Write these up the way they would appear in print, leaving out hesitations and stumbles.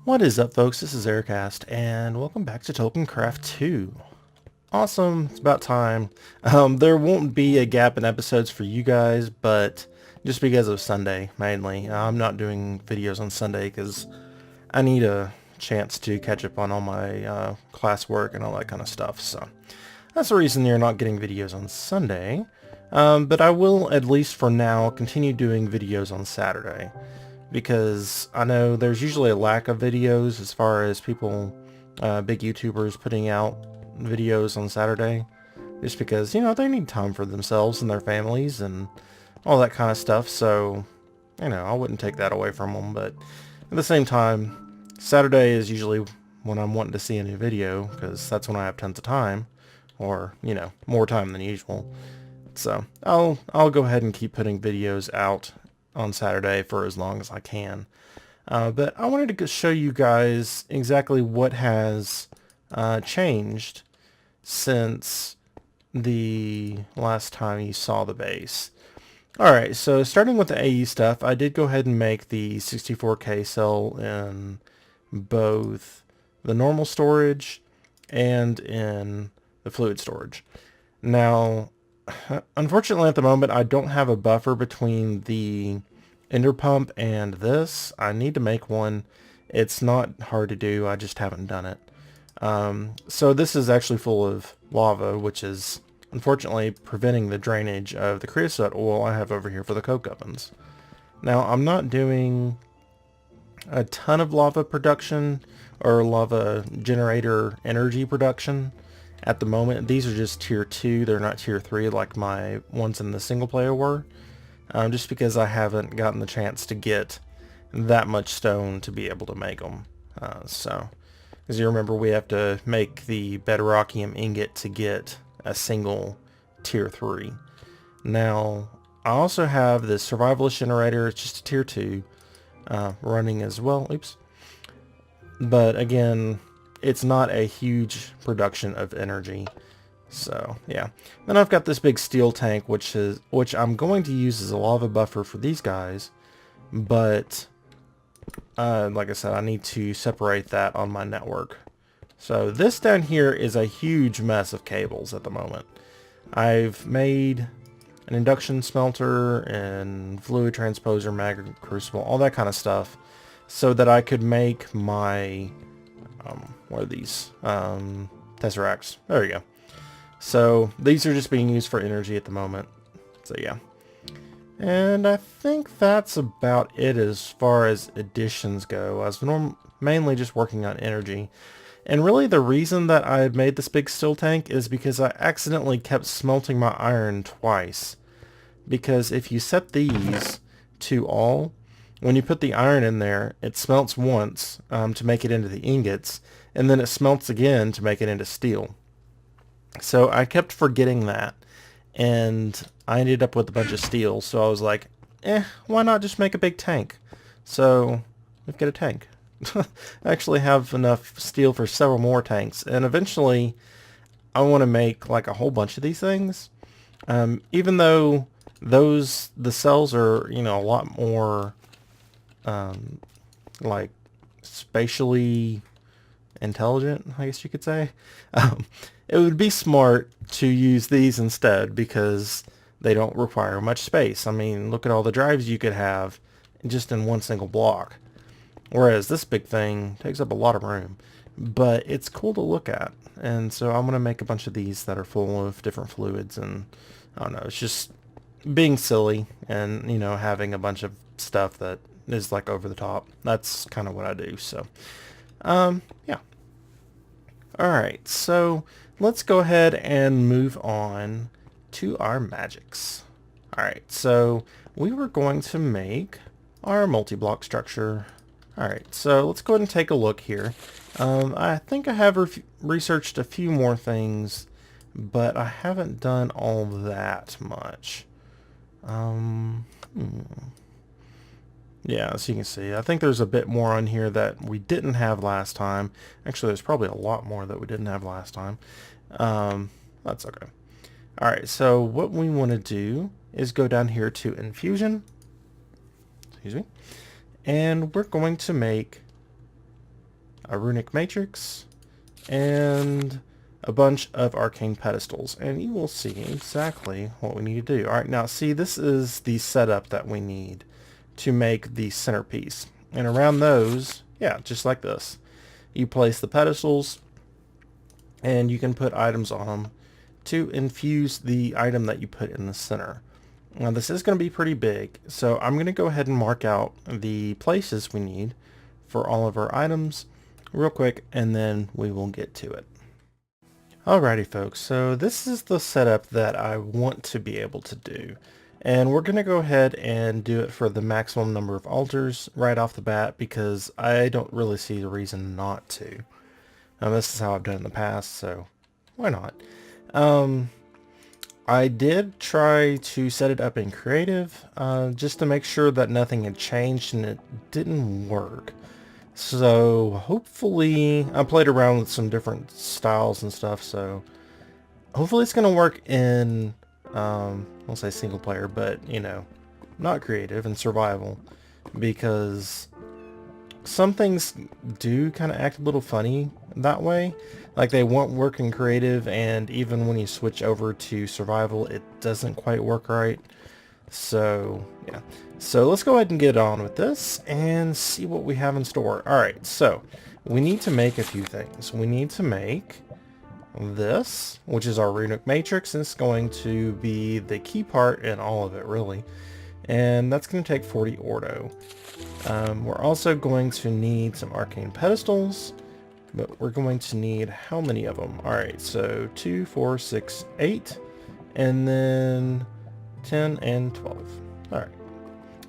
What is up, folks? This is Aircast, and welcome back to TolkienCraft 2. Awesome, it's about time. There won't be a gap in episodes for you guys, but just because of Sunday, mainly. I'm not doing videos on Sunday because I need a chance to catch up on all my classwork and all that kind of stuff, so that's the reason you're not getting videos on Sunday. But I will, at least for now, continue doing videos on Saturday, because I know there's usually a lack of videos as far as people, big YouTubers putting out videos on Saturday, just because, you know, they need time for themselves and their families and all that kind of stuff, so, you know, I wouldn't take that away from them, but at the same time, Saturday is usually when I'm wanting to see a new video, because that's when I have tons of time, or, you know, more time than usual. So I'll go ahead and keep putting videos out on Saturday for as long as I can. But I wanted to show you guys exactly what has changed since the last time you saw the base. Alright, so starting with the AE stuff, I did go ahead and make the 64K cell in both the normal storage and in the fluid storage. Now, unfortunately at the moment I don't have a buffer between the ender pump and this. I need to make one. It's not hard to do, I just haven't done it. So this is actually full of lava, which is unfortunately preventing the drainage of the creosote oil I have over here for the coke ovens. Now, I'm not doing a ton of lava production or lava generator energy production at the moment. These are just tier 2, they're not tier 3 like my ones in the single player were, just because I haven't gotten the chance to get that much stone to be able to make them. So, as you remember, we have to make the bedrockium ingot to get a single tier 3. Now, I also have the survivalist generator, it's just a tier 2, running as well. Oops. But again, it's not a huge production of energy. So yeah. Then I've got this big steel tank, which I'm going to use as a lava buffer for these guys, but like I said, I need to separate that on my network. So this down here is a huge mess of cables at the moment. I've made an induction smelter and fluid transposer, magnet crucible, all that kind of stuff, so that I could make my what are these? Tesseracts. There we go. So these are just being used for energy at the moment. So yeah. And I think that's about it as far as additions go. I was mainly just working on energy. And really the reason that I made this big steel tank is because I accidentally kept smelting my iron twice. Because if you set these to all, when you put the iron in there, it smelts once to make it into the ingots, and then it smelts again to make it into steel. So I kept forgetting that, and I ended up with a bunch of steel, so I was like, why not just make a big tank? So we've got a tank. I actually have enough steel for several more tanks, and eventually I want to make like a whole bunch of these things. Even though the cells are, you know, a lot more like spatially intelligent, I guess you could say. It would be smart to use these instead because they don't require much space. I mean, look at all the drives you could have just in one single block. Whereas this big thing takes up a lot of room. But it's cool to look at. And so I'm going to make a bunch of these that are full of different fluids, and I don't know, it's just being silly and, you know, having a bunch of stuff that is like over the top. That's kind of what I do. So, yeah. Alright, so let's go ahead and move on to our magics. Alright, so we were going to make our multi-block structure. Alright, so let's go ahead and take a look here. I think I have researched a few more things, but I haven't done all that much. Yeah, as you can see, I think there's a bit more on here that we didn't have last time. Actually, there's probably a lot more that we didn't have last time. That's okay. Alright, so what we want to do is go down here to Infusion. Excuse me. And we're going to make a runic matrix, and a bunch of arcane pedestals, and you will see exactly what we need to do. Alright, now see, this is the setup that we need to make the centerpiece. And around those, yeah, just like this, you place the pedestals, and you can put items on them to infuse the item that you put in the center. Now this is going to be pretty big, so I'm going to go ahead and mark out the places we need for all of our items real quick, and then we will get to it. Alrighty folks, so this is the setup that I want to be able to do. And we're going to go ahead and do it for the maximum number of altars right off the bat, because I don't really see the reason not to. This is how I've done it in the past, so why not? I did try to set it up in creative, just to make sure that nothing had changed, and it didn't work. So hopefully, I played around with some different styles and stuff, so hopefully it's going to work in, I'll say single player, but, you know, not creative and survival, because some things do kind of act a little funny that way. Like, they won't work in creative, and even when you switch over to survival, it doesn't quite work right. So, yeah. So let's go ahead and get on with this and see what we have in store. Alright, so we need to make a few things. We need to make this, which is our runic matrix, and it's going to be the key part in all of it, really. And that's going to take 40 ordo. We're also going to need some arcane pedestals, but we're going to need how many of them? Alright, so 2, 4, 6, 8, and then 10 and 12. Alright,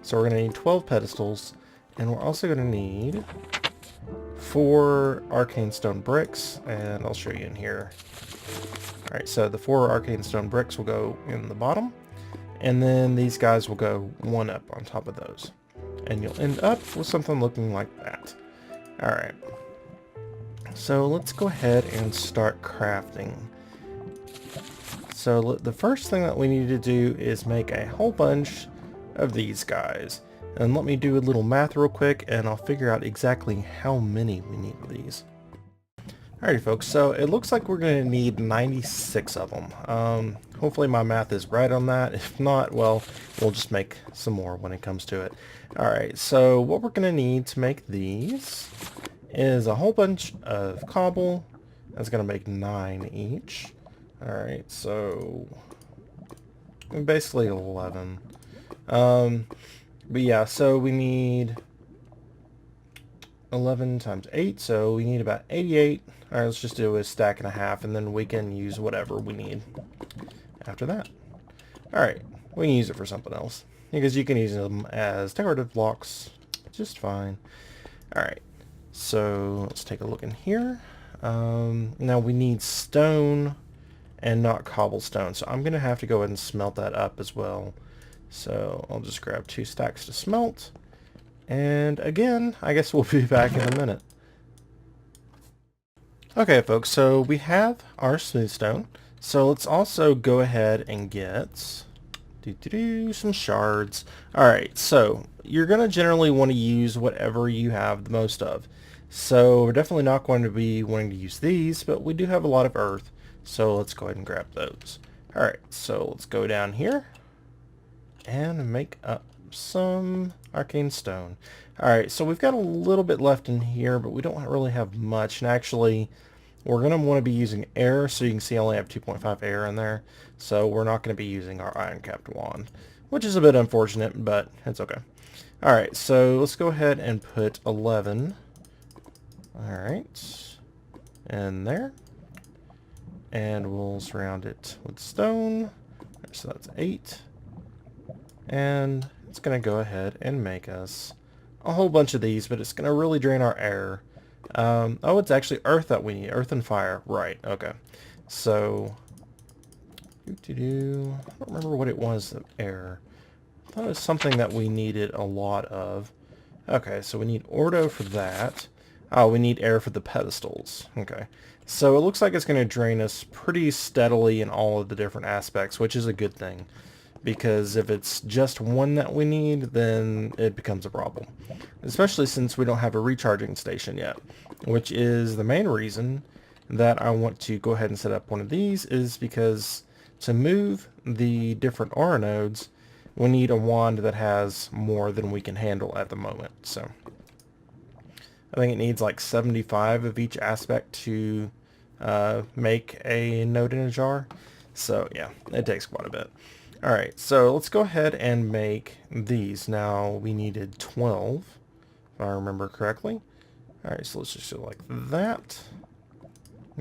so we're going to need 12 pedestals, and we're also going to need 4 arcane stone bricks, and I'll show you in here. Alright, so the 4 arcane stone bricks will go in the bottom, and then these guys will go one up on top of those. And you'll end up with something looking like that. Alright, so let's go ahead and start crafting. So the first thing that we need to do is make a whole bunch of these guys. And let me do a little math real quick, and I'll figure out exactly how many we need of these. Alrighty folks, so it looks like we're going to need 96 of them. Hopefully my math is right on that. If not, well, we'll just make some more when it comes to it. Alright, so what we're going to need to make these is a whole bunch of cobble. That's going to make 9 each. Alright, so basically 11. But yeah, so we need 11 times 8, so we need about 88. Alright, let's just do a stack and a half, and then we can use whatever we need after that. Alright, we can use it for something else, because you can use them as decorative blocks just fine. Alright, so let's take a look in here. Now we need stone and not cobblestone, so I'm going to have to go ahead and smelt that up as well. So I'll just grab 2 stacks to smelt. And again, I guess we'll be back in a minute. Okay folks, so we have our smooth stone. So let's also go ahead and get some shards. Alright, so you're going to generally want to use whatever you have the most of. So we're definitely not going to be wanting to use these, but we do have a lot of earth. So let's go ahead and grab those. Alright, so let's go down here and make up some arcane stone. Alright, so we've got a little bit left in here, but we don't really have much. And actually, we're going to want to be using air, so you can see I only have 2.5 air in there. So we're not going to be using our iron-capped wand, which is a bit unfortunate, but it's okay. Alright, so let's go ahead and put 11. Alright, and there. And we'll surround it with stone. So that's 8. And it's going to go ahead and make us a whole bunch of these, but it's going to really drain our air. Oh, it's actually earth that we need. Earth and fire. Right, okay. So, I don't remember what it was, the air. I thought it was something that we needed a lot of. Okay, so we need ordo for that. Oh, we need air for the pedestals. Okay. So it looks like it's going to drain us pretty steadily in all of the different aspects, which is a good thing. because if it's just one that we need, then it becomes a problem, especially since we don't have a recharging station yet, which is the main reason that I want to go ahead and set up one of these, is because to move the different aura nodes, we need a wand that has more than we can handle at the moment. So I think it needs like 75 of each aspect to make a node in a jar. So yeah, it takes quite a bit. Alright, so let's go ahead and make these. Now we needed 12, if I remember correctly. Alright, so let's just do it like that.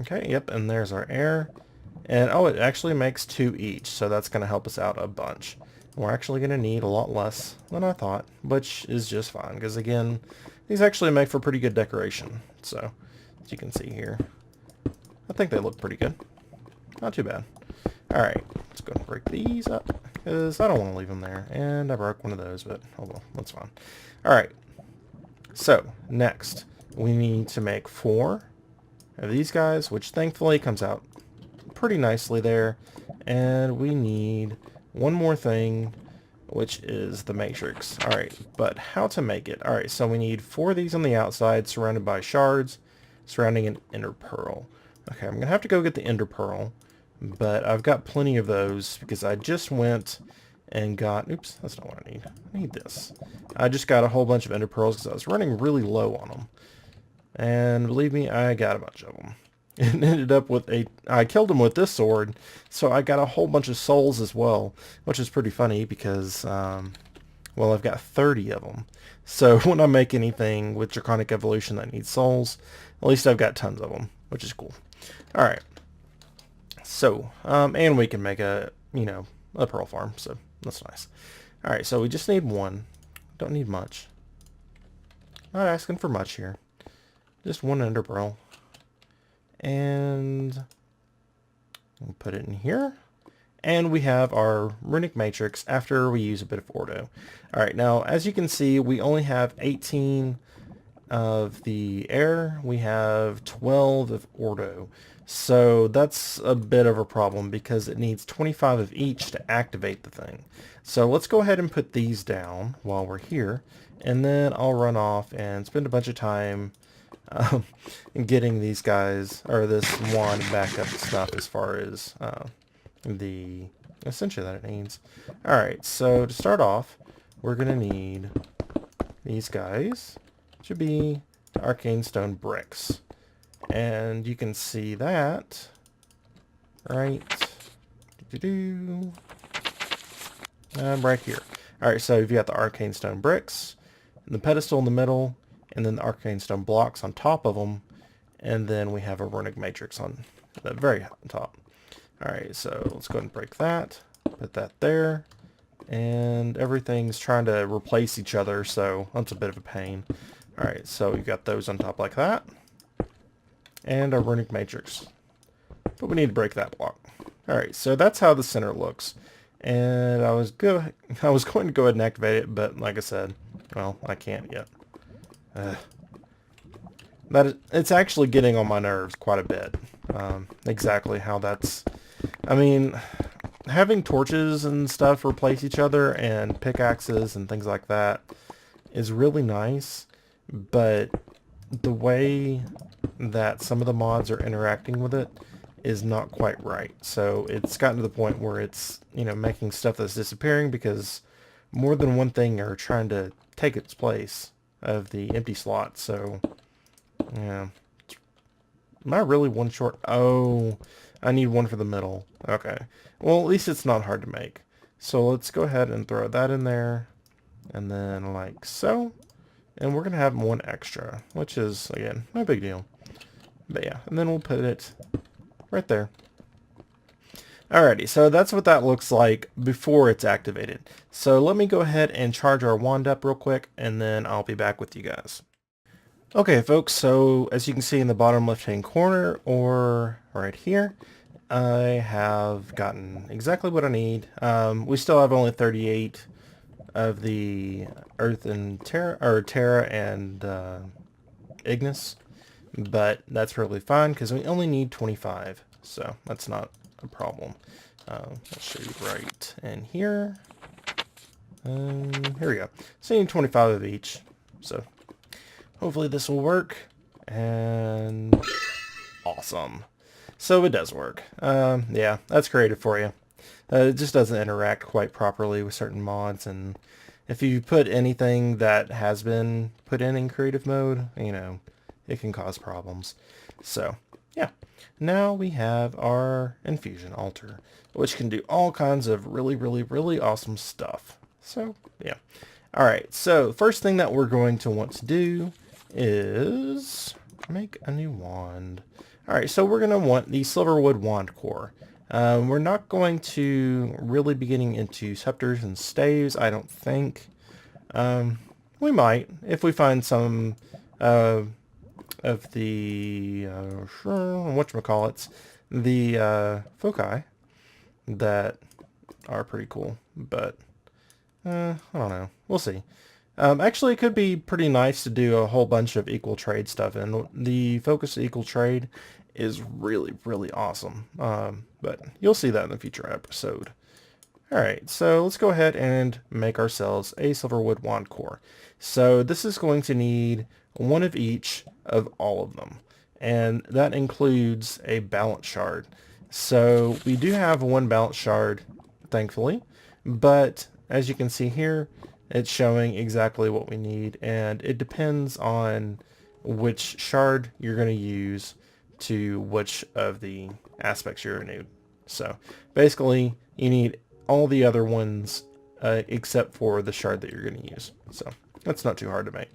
Okay, yep, and there's our air. And oh, it actually makes 2 each, so that's going to help us out a bunch. We're actually going to need a lot less than I thought, which is just fine, because again, these actually make for pretty good decoration. So, as you can see here, I think they look pretty good. Not too bad. Alright, let's go and break these up, because I don't want to leave them there. And I broke one of those, but oh well, that's fine. Alright, so next, we need to make 4 of these guys, which thankfully comes out pretty nicely there. And we need one more thing, which is the matrix. Alright, but how to make it? Alright, so we need 4 of these on the outside, surrounded by shards, surrounding an ender pearl. Okay, I'm going to have to go get the ender pearl, but I've got plenty of those because I just went and got... Oops, that's not what I need. I need this. I just got a whole bunch of ender pearls because I was running really low on them. And believe me, I got a bunch of them. And ended up with I killed him with this sword, so I got a whole bunch of souls as well, which is pretty funny because, well, I've got 30 of them. So when I make anything with Draconic Evolution that needs souls, at least I've got tons of them, which is cool. Alright. So, and we can make a pearl farm, so that's nice. Alright, so we just need 1. Don't need much. Not asking for much here. Just 1 ender pearl. And we'll put it in here. And we have our runic matrix after we use a bit of ordo. Alright, now as you can see, we only have 18 of the air. We have 12 of ordo. So that's a bit of a problem because it needs 25 of each to activate the thing. So let's go ahead and put these down while we're here. And then I'll run off and spend a bunch of time getting these guys, or this wand back up to stuff as far as the essentially that it needs. Alright, so to start off, we're going to need these guys. Should be the arcane stone bricks. And you can see that right right here. Alright, so you've got the arcane stone bricks, and the pedestal in the middle, and then the arcane stone blocks on top of them, and then we have a runic matrix on the very top. Alright, so let's go ahead and break that, put that there, and everything's trying to replace each other, so that's a bit of a pain. Alright, so you got those on top like that, and a runic matrix. But we need to break that block. Alright, so that's how the center looks. And I was going to go ahead and activate it, but like I said, well, I can't yet. It's actually getting on my nerves quite a bit. Exactly how that's... I mean, having torches and stuff replace each other and pickaxes and things like that is really nice, but the way that some of the mods are interacting with it is not quite right. So it's gotten to the point where it's, making stuff that's disappearing because more than one thing are trying to take its place of the empty slot. So, yeah. Am I really one short? Oh, I need one for the middle. Okay. Well, at least it's not hard to make. So let's go ahead and throw that in there. And then like so. And we're going to have one extra, which is, again, no big deal. But yeah, and then we'll put it right there. Alrighty, so that's what that looks like before it's activated. So let me go ahead and charge our wand up real quick, and then I'll be back with you guys. Okay, folks, so as you can see in the bottom left-hand corner, or right here, I have gotten exactly what I need. We still have only 38 of the Earth and Terra, or Terra and Ignis, but that's perfectly fine because we only need 25, so that's not a problem. I'll show you right in here. Here we go. So you need 25 of each. So hopefully this will work. And awesome. So it does work. Yeah, that's creative for you. It just doesn't interact quite properly with certain mods, and if you put anything that has been put in creative mode, you know, it can cause problems. So, yeah. Now we have our Infusion Altar, which can do all kinds of really awesome stuff. So, yeah. Alright, so first thing that we're going to want to do is make a new wand. Alright, so we're going to want the Silverwood Wand Core. We're not going to really be getting into scepters and staves, I don't think. We might, if we find some of the, whatchamacallits, the foci that are pretty cool, but I don't know. We'll see. Actually, it could be pretty nice to do a whole bunch of equal trade stuff, and the focus of equal trade is really awesome. But you'll see that in a future episode. Alright, so let's go ahead and make ourselves a Silverwood Wand Core. So this is going to need one of each of all of them, and that includes a balance shard. So we do have one balance shard, thankfully, but as you can see here, it's showing exactly what we need, and it depends on which shard you're going to use to which of the aspects you're going to need. So basically, you need all the other ones except for the shard that you're going to use. So that's not too hard to make.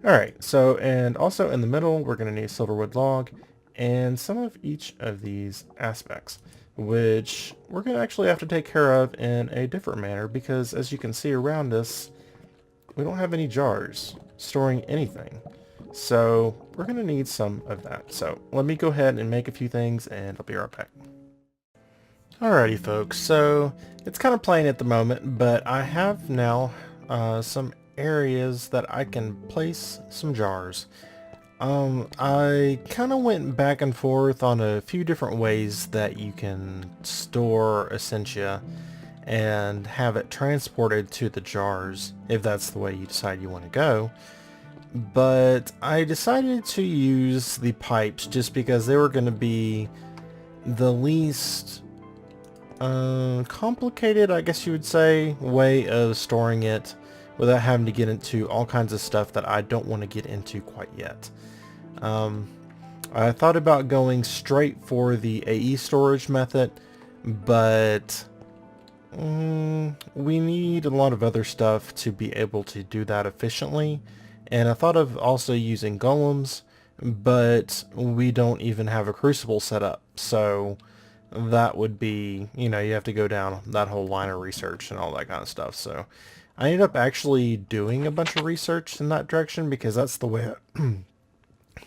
Alright, so and also in the middle, we're going to need a Silverwood log and some of each of these aspects, which we're going to actually have to take care of in a different manner, because as you can see around us, we don't have any jars storing anything. So we're going to need some of that. So let me go ahead and make a few things, and I'll be right back. Alrighty folks, so it's kind of plain at the moment, but I have now some areas that I can place some jars. I kind of went back and forth on a few different ways that you can store Essentia and have it transported to the jars, if that's the way you decide you want to go. But I decided to use the pipes just because they were going to be the least complicated, I guess you would say, way of storing it without having to get into all kinds of stuff that I don't want to get into quite yet. I thought about going straight for the AE storage method, but we need a lot of other stuff to be able to do that efficiently. And I thought of also using golems, but we don't even have a crucible set up, so that would be, you know, you have to go down that whole line of research and all that kind of stuff. So I ended up actually doing a bunch of research in that direction because that's the way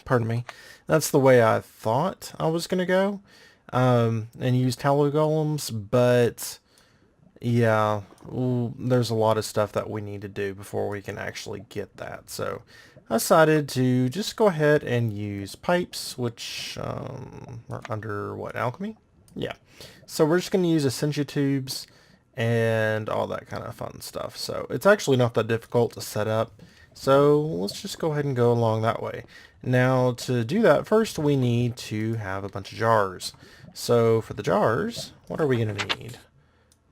pardon me, that's the way I thought I was gonna go, and use tallow golems. But yeah, there's a lot of stuff that we need to do before we can actually get that. So I decided to just go ahead and use pipes, which are under what, alchemy? Yeah. So we're just going to use Essentia tubes and all that kind of fun stuff. So it's actually not that difficult to set up. So let's just go ahead and go along that way. Now to do that, first we need to have a bunch of jars. So for the jars, what are we going to need?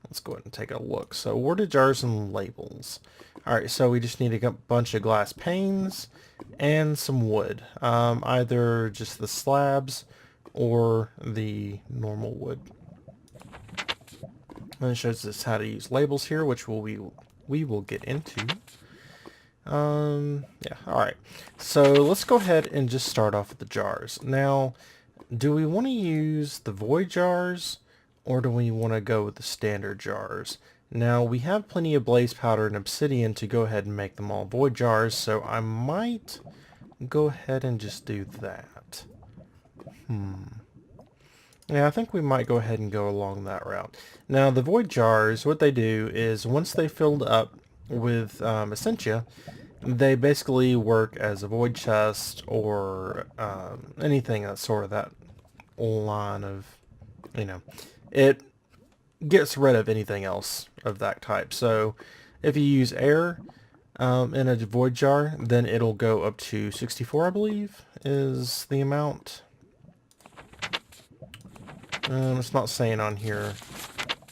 Let's go ahead and take a look. So worded jars and labels. Alright, so we just need a bunch of glass panes and some wood. Either just the slabs or the normal wood. And it shows us how to use labels here, which we will get into. Yeah, alright. So let's go ahead and just start off with the jars. Now, do we want to use the void jars, or do we want to go with the standard jars? Now, we have plenty of blaze powder and obsidian to go ahead and make them all void jars, so I might go ahead and just do that. Yeah, I think we might go ahead and go along that route. Now, the void jars, what they do is once they filled up with Essentia, they basically work as a void chest or anything that's sort of that line of, you know, it gets rid of anything else of that type. So if you use air in a void jar, then it'll go up to 64, I believe, is the amount. It's not saying on here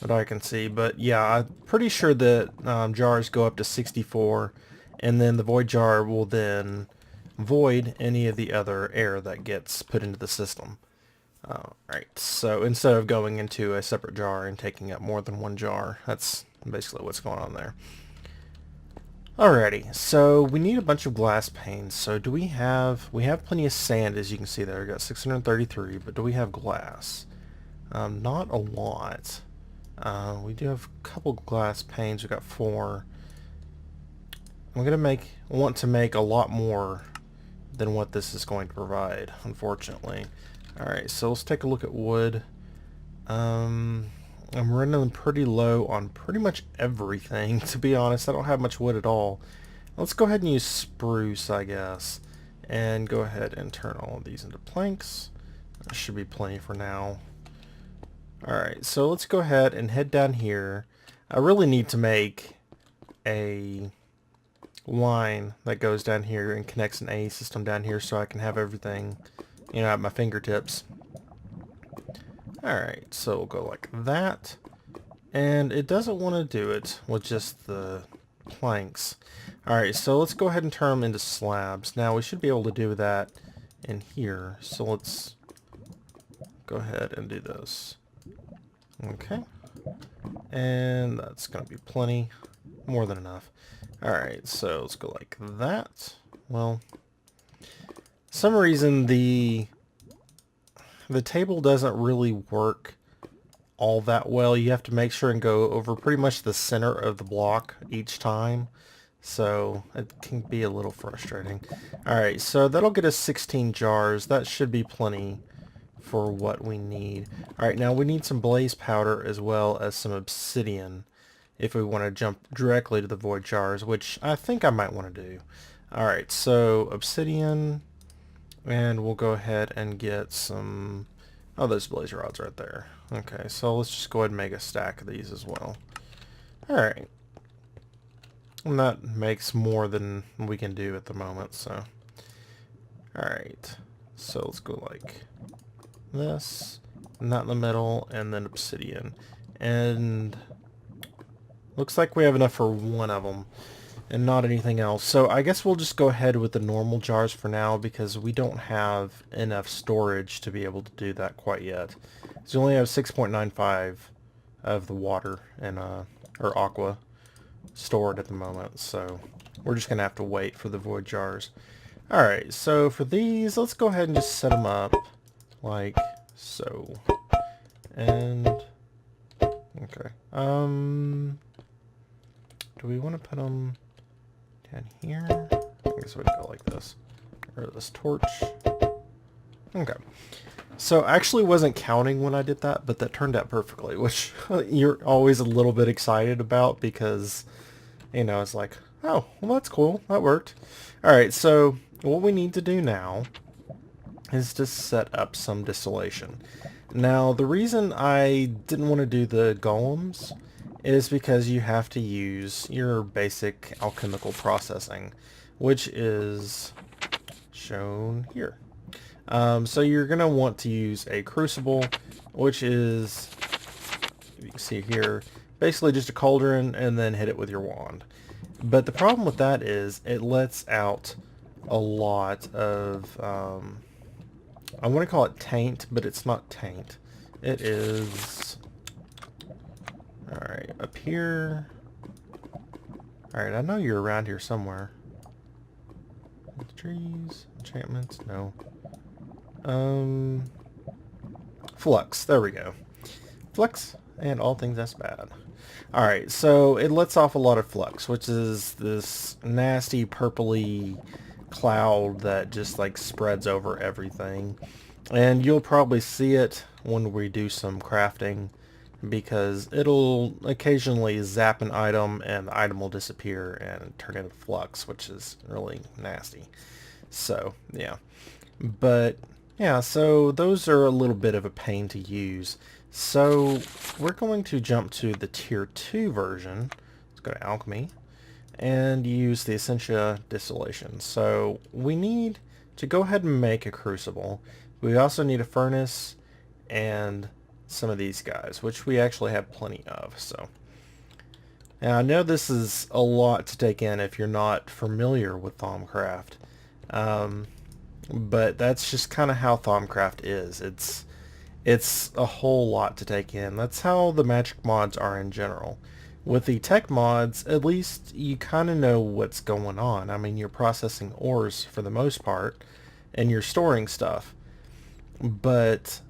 that I can see, but yeah, I'm pretty sure that jars go up to 64, and then the void jar will then void any of the other air that gets put into the system. Right, so instead of going into a separate jar and taking up more than one jar, that's basically what's going on there. Alrighty, so we need a bunch of glass panes. So do we have plenty of sand, as you can see there. We got 633, but do we have glass? Not a lot. We do have a couple glass panes. We got 4. I'm gonna want to make a lot more than what this is going to provide, unfortunately. Alright, so let's take a look at wood. I'm running pretty low on pretty much everything, to be honest. I don't have much wood at all. Let's go ahead and use spruce, I guess, and go ahead and turn all of these into planks. That should be plenty for now. Alright, so let's go ahead and head down here. I really need to make a line that goes down here and connects an A system down here so I can have everything, you know, at my fingertips. Alright, so we'll go like that. And it doesn't want to do it with just the planks. Alright, so let's go ahead and turn them into slabs. Now we should be able to do that in here. So let's go ahead and do this. Okay. And that's going to be plenty. More than enough. Alright, so let's go like that. Well, some reason the table doesn't really work all that well. You have to make sure and go over pretty much the center of the block each time. So it can be a little frustrating. Alright, so that'll get us 16 jars. That should be plenty for what we need. Alright, now we need some blaze powder as well as some obsidian if we want to jump directly to the void jars, which I think I might want to do. Alright, so obsidian, and we'll go ahead and get some... Oh, there's blaze rods right there. Okay, so let's just go ahead and make a stack of these as well. Alright. And that makes more than we can do at the moment, so... Alright. So let's go like this, not in the middle, and then obsidian. And... looks like we have enough for one of them, and not anything else. So I guess we'll just go ahead with the normal jars for now, because we don't have enough storage to be able to do that quite yet. So we only have 6.95 of the water and or aqua stored at the moment, so we're just gonna have to wait for the void jars. Alright, so for these, let's go ahead and just set them up like so. And okay, do we want to put them down here? I guess we can go like this. Or this torch. Okay. So I actually wasn't counting when I did that, but that turned out perfectly, which you're always a little bit excited about because, you know, it's like, oh, well that's cool. That worked. Alright, so what we need to do now is to set up some distillation. Now, the reason I didn't want to do the golems is because you have to use your basic alchemical processing, which is shown here. So you're going to want to use a crucible, which is, you can see here, basically just a cauldron and then hit it with your wand. But the problem with that is it lets out a lot of, I want to call it taint, but it's not taint. It is... Alright, up here. Alright, I know you're around here somewhere. Trees, enchantments, no. Flux, there we go. Flux, and all things that's bad. Alright, so it lets off a lot of flux, which is this nasty purpley cloud that just like spreads over everything. And you'll probably see it when we do some crafting, because it'll occasionally zap an item and the item will disappear and turn into flux, which is really nasty. So, yeah. But, yeah, so those are a little bit of a pain to use. So we're going to jump to the tier 2 version. Let's go to alchemy and use the Essentia distillation. So we need to go ahead and make a crucible. We also need a furnace and some of these guys, which we actually have plenty of. So now I know this is a lot to take in if you're not familiar with TholmCraft, but that's just kind of how TholmCraft is. It's a whole lot to take in. That's how the magic mods are in general. With the tech mods, at least you kind of know what's going on. I mean, you're processing ores for the most part, and you're storing stuff. But,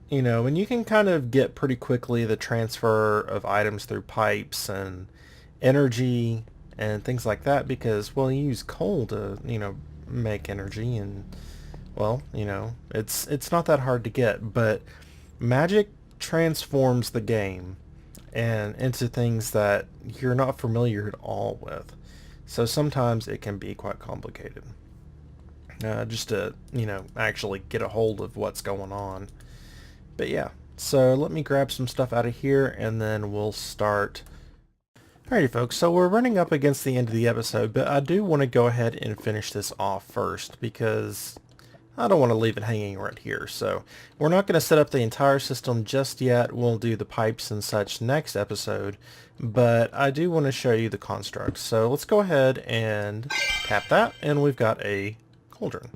you know, and you can kind of get pretty quickly the transfer of items through pipes and energy and things like that because, well, you use coal to, you know, make energy and, well, you know, it's not that hard to get, but magic transforms the game and into things that you're not familiar at all with. So sometimes it can be quite complicated. Just to, you know, actually get a hold of what's going on. But yeah, so let me grab some stuff out of here and then we'll start. Alrighty folks, so we're running up against the end of the episode, but I do want to go ahead and finish this off first because I don't want to leave it hanging right here. So we're not going to set up the entire system just yet. We'll do the pipes and such next episode, but I do want to show you the construct. So let's go ahead and tap that, and we've got a cauldron.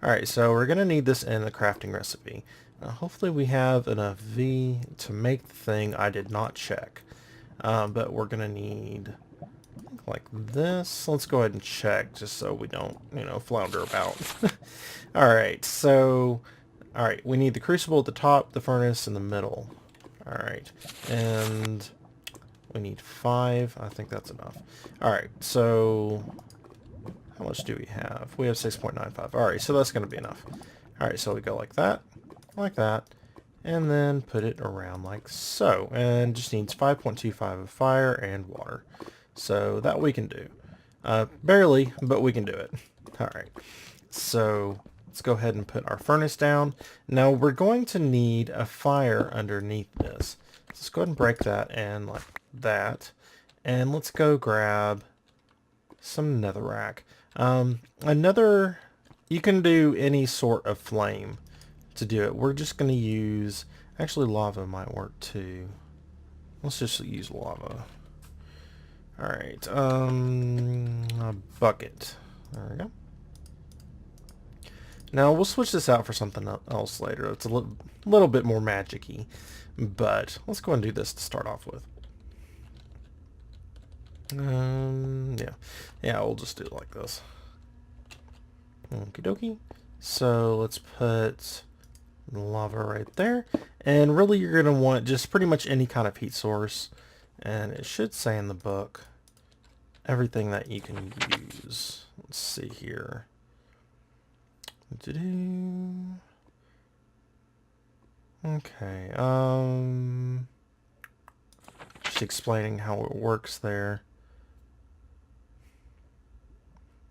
Alright, so we're going to need this in the crafting recipe. Hopefully we have enough V to make the thing I did not check. But we're going to need like this. Let's go ahead and check just so we don't, you know, flounder about. Alright, so, alright, we need the crucible at the top, the furnace in the middle. Alright, and we need 5. I think that's enough. Alright, so how much do we have? We have 6.95. Alright, so that's going to be enough. Alright, so we go like that, and then put it around like so. And just needs 5.25 of fire and water. So that we can do. Barely, but we can do it. Alright, so let's go ahead and put our furnace down. Now we're going to need a fire underneath this. Let's go ahead and break that and like that. And let's go grab some netherrack. You can do any sort of flame to do it. We're just going to use, actually lava might work too. Let's just use lava. Alright, a bucket. There we go. Now we'll switch this out for something else later. It's a little bit more magic-y, but let's go and do this to start off with. Yeah, we'll just do it like this. Okie dokie. So let's put lava right there, and really you're going to want just pretty much any kind of heat source, and it should say in the book everything that you can use. Let's see here. Okay, just explaining how it works there.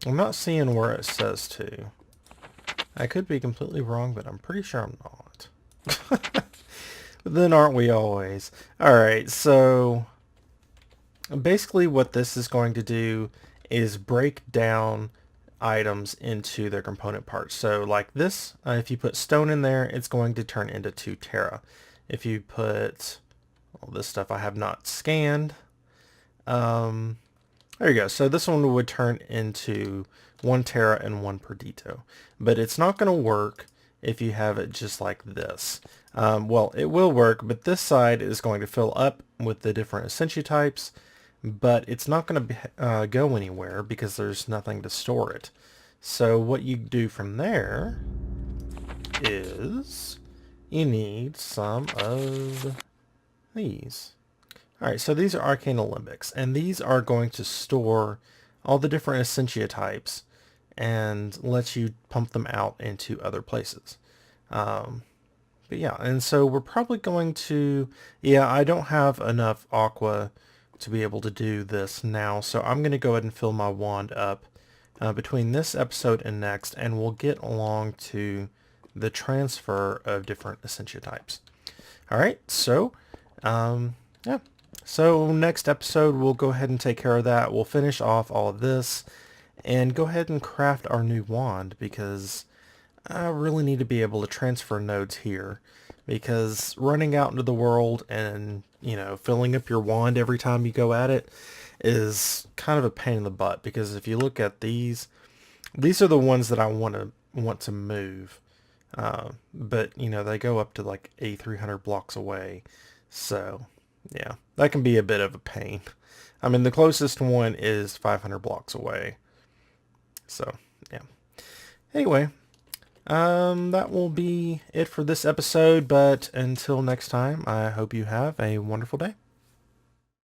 I'm not seeing where it says to. I could be completely wrong, but I'm pretty sure I'm not. Then aren't we always? Alright, so basically what this is going to do is break down items into their component parts. So like this, if you put stone in there, it's going to turn into 2 Terra. If you put all this stuff I have not scanned, there you go. So this one would turn into 1 Terra and 1 Perdito. But it's not going to work if you have it just like this. Well, it will work, but this side is going to fill up with the different Essentia types, but it's not going to go anywhere because there's nothing to store it. So what you do from there is you need some of these. Alright, so these are Arcane Alembics, and these are going to store all the different Essentia types and let you pump them out into other places. But yeah, and so we're probably going to, yeah, I don't have enough aqua to be able to do this now, so I'm going to go ahead and fill my wand up between this episode and next, and we'll get along to the transfer of different Essentia types. Alright, so, yeah. So next episode, we'll go ahead and take care of that. We'll finish off all of this and go ahead and craft our new wand, because I really need to be able to transfer nodes here, because running out into the world and, filling up your wand every time you go at it is kind of a pain in the butt, because if you look at these are the ones that I want to move. But they go up to like 300 blocks away. So yeah, that can be a bit of a pain. I mean, the closest one is 500 blocks away. So yeah. Anyway, that will be it for this episode, but until next time, I hope you have a wonderful day.